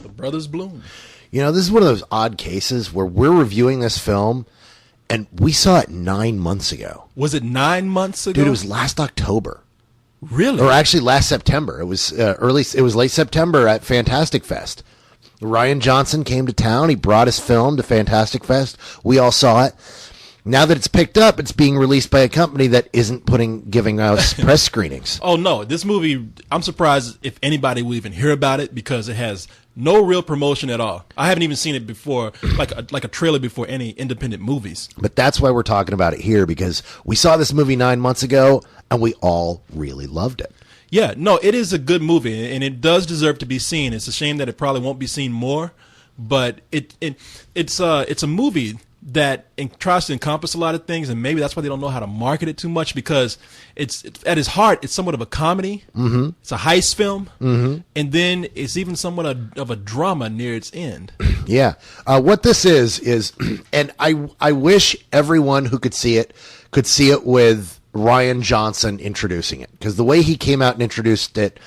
The Brothers Bloom. You know, this is one of those odd cases where we're reviewing this film, and we saw it 9 months ago. Was it 9 months ago? Dude, it was last October. Really? Or actually last September. It was late September at Fantastic Fest. Rian Johnson came to town. He brought his film to Fantastic Fest. We all saw it. Now that it's picked up, it's being released by a company that isn't giving us press screenings. Oh, no. This movie, I'm surprised if anybody will even hear about it because it has no real promotion at all. I haven't even seen it before, like a trailer before any independent movies. But that's why we're talking about it here, because we saw this movie 9 months ago, and we all really loved it. Yeah, no, it is a good movie, and it does deserve to be seen. It's a shame that it probably won't be seen more, but it's a movie that tries to encompass a lot of things, and maybe that's why they don't know how to market it too much, because it's at its heart, it's somewhat of a comedy. Mm-hmm. It's a heist film, mm-hmm. and then it's even somewhat of a drama near its end. Yeah. What this is, and I wish everyone who could see it with Rian Johnson introducing it, because the way he came out and introduced it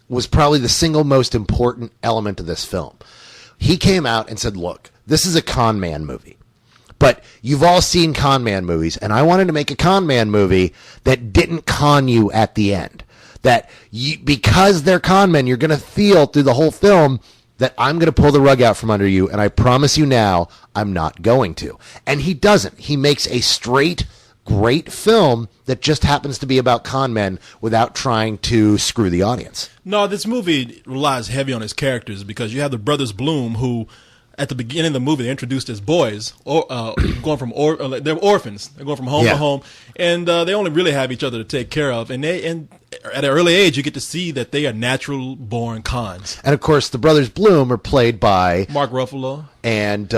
was probably the single most important element of this film. He came out and said, look, this is a con man movie. But you've all seen con man movies, and I wanted to make a con man movie that didn't con you at the end. That because they're con men, you're going to feel through the whole film that I'm going to pull the rug out from under you, and I promise you now, I'm not going to. And he doesn't. He makes a straight, great film that just happens to be about con men without trying to screw the audience. No, this movie relies heavy on its characters, because you have the Brothers Bloom, who at the beginning of the movie, they're introduced as boys, going from they're orphans. They're going from home to home, and they only really have each other to take care of. And at an early age, you get to see that they are natural-born cons. And of course, the Brothers Bloom are played by Mark Ruffalo and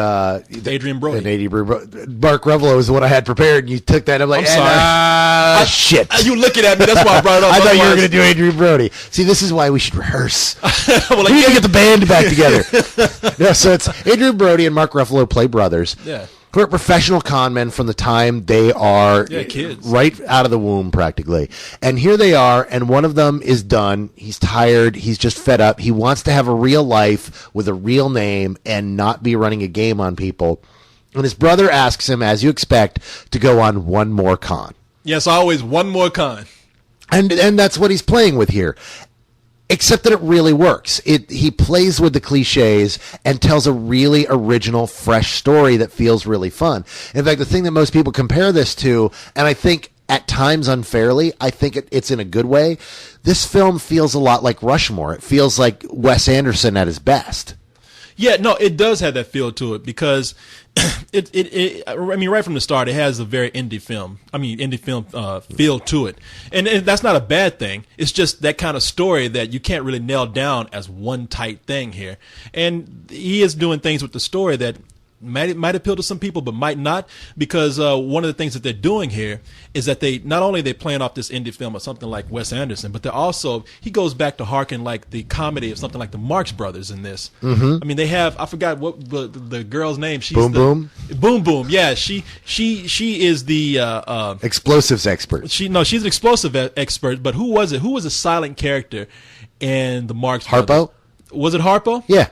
Adrian Brody. Mark Ruffalo is the one I had prepared, and you took that. I'm like, I'm sorry. Shit. You looking at me? That's why I brought it up. I thought you were going to do Adrian Brody. See, this is why we should rehearse. Well, we need to get the band back together. Yeah, so it's Adrian Brody and Mark Ruffalo play brothers. Yeah. Who are professional con men from the time they are kids. Right out of the womb, practically. And here they are, and one of them is done. He's tired. He's just fed up. He wants to have a real life with a real name and not be running a game on people. And his brother asks him, as you expect, to go on one more con. Yes, always one more con. And that's what he's playing with here. Except that it really works. He plays with the cliches and tells a really original, fresh story that feels really fun. In fact, the thing that most people compare this to, and I think at times unfairly, I think it's in a good way, this film feels a lot like Rushmore. It feels like Wes Anderson at his best. Yeah, no, it does have that feel to it, because I mean, right from the start, it has a very indie film feel to it. And that's not a bad thing. It's just that kind of story that you can't really nail down as one tight thing here. And he is doing things with the story that might appeal to some people, but might not, because one of the things that they're doing here is that they not only they're playing off this indie film or something like Wes Anderson, but they're also, he goes back to harken like the comedy of something like the Marx Brothers in this. Mm-hmm. I mean, they have, I forgot what the girl's name. She's Boom. Boom Boom. Yeah, she is the explosives expert. She's an explosive expert. But who was it? Who was a silent character in the Marx Harpo? Brothers? Was it Harpo? Yeah.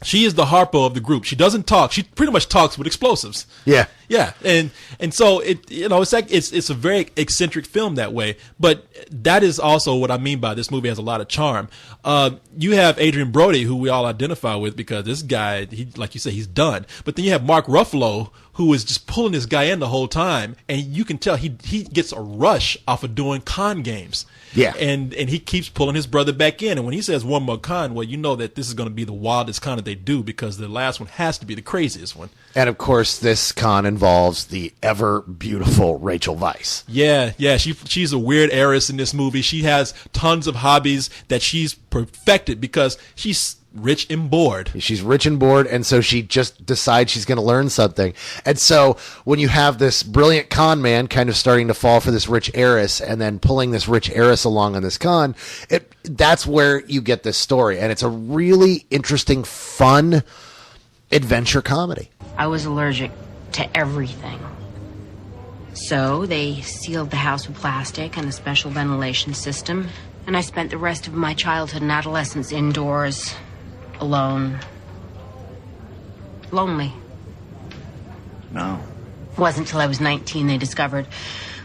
She is the Harpo of the group. She doesn't talk. She pretty much talks with explosives. Yeah. Yeah. And so it's like it's a very eccentric film that way. But that is also what I mean by this movie has a lot of charm. You have Adrian Brody, who we all identify with, because this guy, he, like you say, he's done. But then you have Mark Ruffalo, who is just pulling this guy in the whole time, and you can tell he gets a rush off of doing con games. Yeah. And he keeps pulling his brother back in. And when he says one more con, well, you know that this is going to be the wildest con that they do, because the last one has to be the craziest one. And of course, this con involves the ever beautiful Rachel Weisz. Yeah. She's a weird heiress in this movie. She has tons of hobbies that she's perfected because she's rich and bored. She's rich and bored, and so she just decides she's going to learn something. And so when you have this brilliant con man kind of starting to fall for this rich heiress and then pulling this rich heiress along on this con, that's where you get this story. And it's a really interesting, fun adventure comedy. I was allergic to everything. So they sealed the house with plastic and a special ventilation system, and I spent the rest of my childhood and adolescence indoors, alone, lonely. No. It wasn't until I was 19 they discovered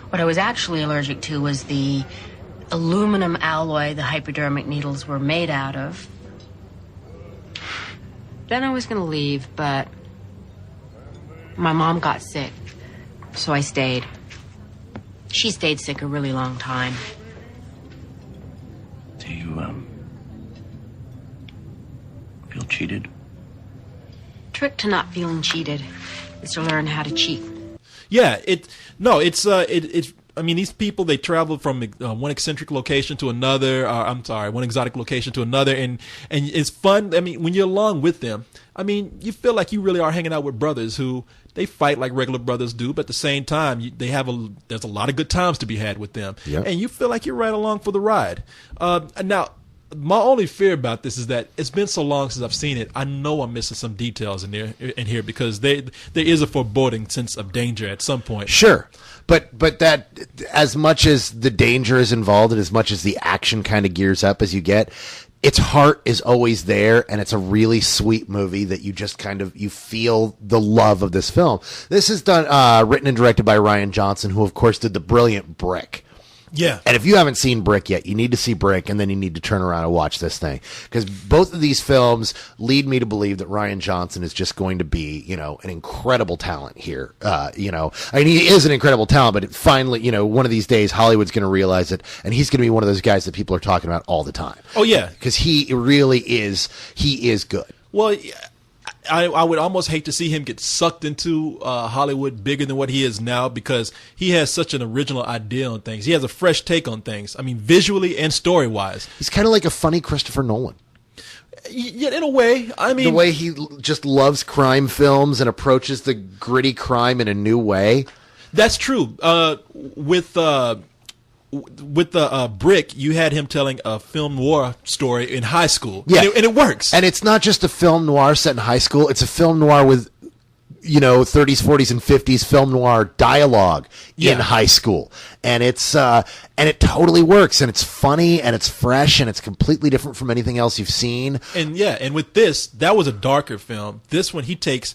what I was actually allergic to was the aluminum alloy the hypodermic needles were made out of. Then I was going to leave, but my mom got sick, so I stayed. She stayed sick a really long time. Do you, feel cheated? Trick to not feeling cheated is to learn how to cheat. Yeah, I mean, these people, they travel from one eccentric location to another. One exotic location to another, and it's fun. I mean, when you're along with them, I mean, you feel like you really are hanging out with brothers who they fight like regular brothers do, but at the same time, there's a lot of good times to be had with them, yep. And you feel like you're right along for the ride. Now, my only fear about this is that it's been so long since I've seen it. I know I'm missing some details in here because there is a foreboding sense of danger at some point. Sure. But that, as much as the danger is involved and as much as the action kind of gears up as you get, its heart is always there, and it's a really sweet movie that you just you feel the love of this film. This is written and directed by Rian Johnson, who of course did the brilliant Brick. Yeah. And if you haven't seen Brick yet, you need to see Brick, and then you need to turn around and watch this thing. Because both of these films lead me to believe that Rian Johnson is just going to be, an incredible talent here. I mean, he is an incredible talent, but finally, one of these days, Hollywood's going to realize it, and he's going to be one of those guys that people are talking about all the time. Oh, yeah. Because he really is, he is good. Well, I would almost hate to see him get sucked into Hollywood bigger than what he is now, because he has such an original idea on things. He has a fresh take on things. I mean, visually and story-wise. He's kind of like a funny Christopher Nolan. Yeah, in a way. I mean, the way he just loves crime films and approaches the gritty crime in a new way. That's true. With the Brick, you had him telling a film noir story in high school. Yeah. And it works. And it's not just a film noir set in high school. It's a film noir with, 30s, 40s, and 50s film noir dialogue in high school. And it's and it totally works. And it's funny, and it's fresh, and it's completely different from anything else you've seen. And with this, that was a darker film. This one, he takes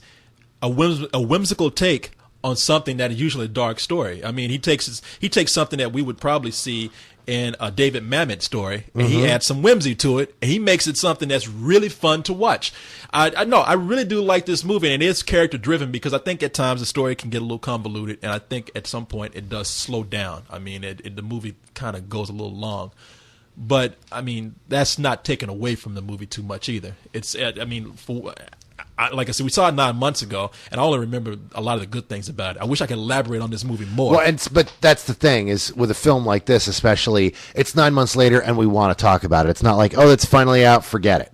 a whimsical take on something that is usually a dark story. I mean, he takes something that we would probably see in a David Mamet story, and he adds some whimsy to it, and he makes it something that's really fun to watch. I really do like this movie, and it is character driven, because I think at times the story can get a little convoluted, and I think at some point it does slow down. I mean, the movie kind of goes a little long. But, I mean, that's not taken away from the movie too much either. Like I said, we saw it 9 months ago, and I only remember a lot of the good things about it. I wish I could elaborate on this movie more. Well, but that's the thing, is with a film like this especially, it's 9 months later, and we want to talk about it. It's not like, oh, it's finally out, forget it.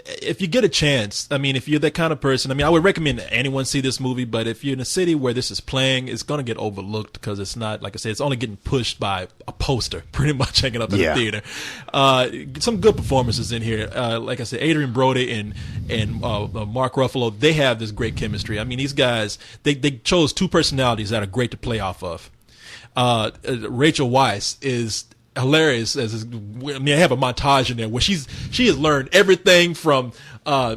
If you get a chance, I mean, if you're that kind of person, I mean, I would recommend that anyone see this movie, but if you're in a city where this is playing, it's going to get overlooked, because it's not, like I said, it's only getting pushed by a poster, pretty much hanging up in the theater. Some good performances in here. Like I said, Adrian Brody and Mark Ruffalo, they have this great chemistry. I mean, these guys, they chose two personalities that are great to play off of. Rachel Weisz is hilarious. I have a montage in there where she has learned everything from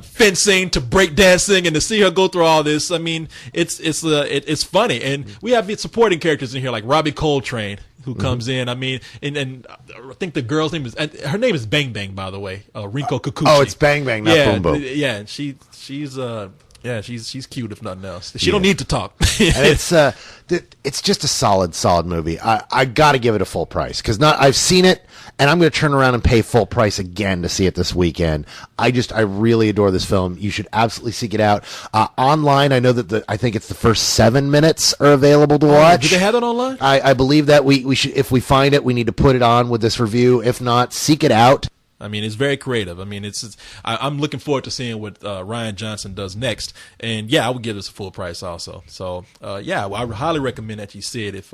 fencing to breakdancing, and to see her go through all this, I mean, it's funny. And we have the supporting characters in here like Robbie Coltrane, who comes in. I mean, and I think the girl's name is Bang Bang, by the way, Rinko Kikuchi. Oh, it's Bang Bang, not Boom Boom. Yeah, and she's cute if nothing else. She don't need to talk. And it's just a solid movie. I got to give it a full price, because I've seen it, and I'm going to turn around and pay full price again to see it this weekend. I really adore this film. You should absolutely seek it out. Online, I know that I think it's the first 7 minutes are available to watch. Do they have it online? I believe that we should, if we find it, we need to put it on with this review. If not, seek it out. I mean, it's very creative. I mean, I'm looking forward to seeing what Rian Johnson does next. And I would give this a full price also. So I would highly recommend that you see it if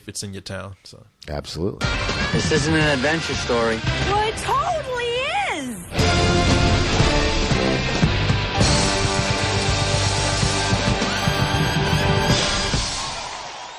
it's in your town. So absolutely. This isn't an adventure story. Well, I told